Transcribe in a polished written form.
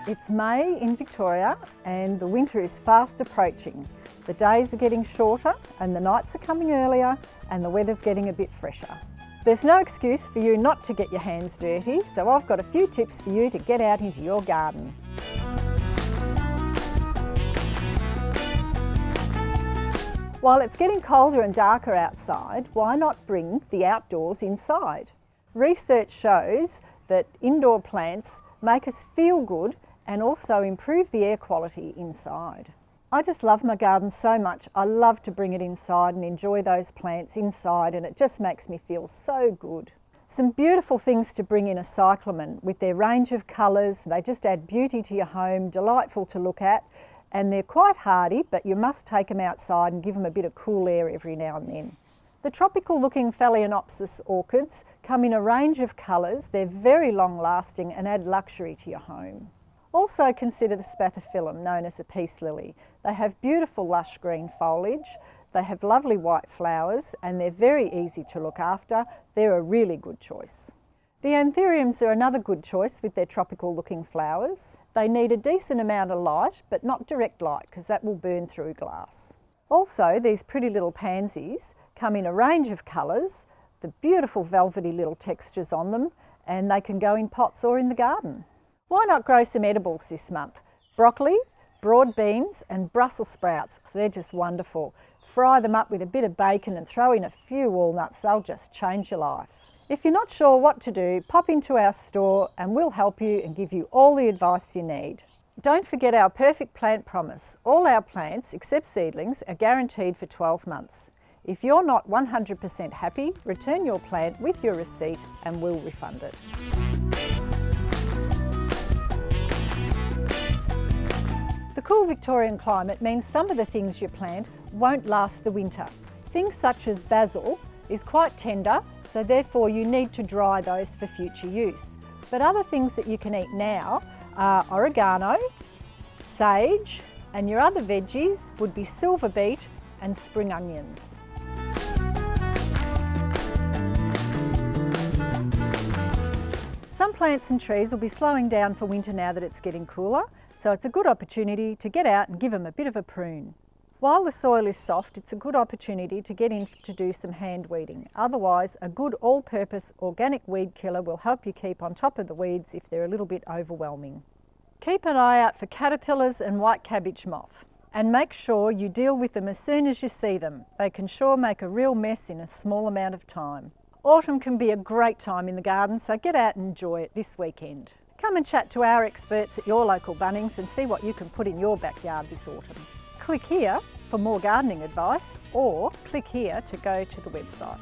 It's May in Victoria and the winter is fast approaching. The days are getting shorter and the nights are coming earlier and the weather's getting a bit fresher. There's no excuse for you not to get your hands dirty, so I've got a few tips for you to get out into your garden. While it's getting colder and darker outside, why not bring the outdoors inside? Research shows that indoor plants make us feel good and also improve the air quality inside. I just love my garden so much. I love to bring it inside and enjoy those plants inside, and it just makes me feel so good. Some beautiful things to bring in a cyclamen with their range of colours. They just add beauty to your home, delightful to look at, and they're quite hardy, but you must take them outside and give them a bit of cool air every now and then. The tropical looking Phalaenopsis orchids come in a range of colours. They're very long lasting and add luxury to your home. Also consider the Spathiphyllum, known as a peace lily. They have beautiful lush green foliage, they have lovely white flowers, and they're very easy to look after. They're a really good choice. The Anthuriums are another good choice with their tropical looking flowers. They need a decent amount of light, but not direct light, because that will burn through glass. Also, these pretty little pansies come in a range of colours, the beautiful velvety little textures on them, and they can go in pots or in the garden. Why not grow some edibles this month? Broccoli, broad beans and Brussels sprouts. They're just wonderful. Fry them up with a bit of bacon and throw in a few walnuts. They'll just change your life. If you're not sure what to do, pop into our store and we'll help you and give you all the advice you need. Don't forget our perfect plant promise. All our plants, except seedlings, are guaranteed for 12 months. If you're not 100% happy, return your plant with your receipt and we'll refund it. The cool Victorian climate means some of the things you plant won't last the winter. Things such as basil is quite tender, so therefore you need to dry those for future use. But other things that you can eat now are oregano, sage, and your other veggies would be silver beet and spring onions. Some plants and trees will be slowing down for winter now that it's getting cooler, so it's a good opportunity to get out and give them a bit of a prune. While the soil is soft, it's a good opportunity to get in to do some hand weeding. Otherwise, a good all-purpose organic weed killer will help you keep on top of the weeds if they're a little bit overwhelming. Keep an eye out for caterpillars and white cabbage moth, and make sure you deal with them as soon as you see them. They can sure make a real mess in a small amount of time. Autumn can be a great time in the garden, so get out and enjoy it this weekend. Come and chat to our experts at your local Bunnings and see what you can put in your backyard this autumn. Click here for more gardening advice, or click here to go to the website.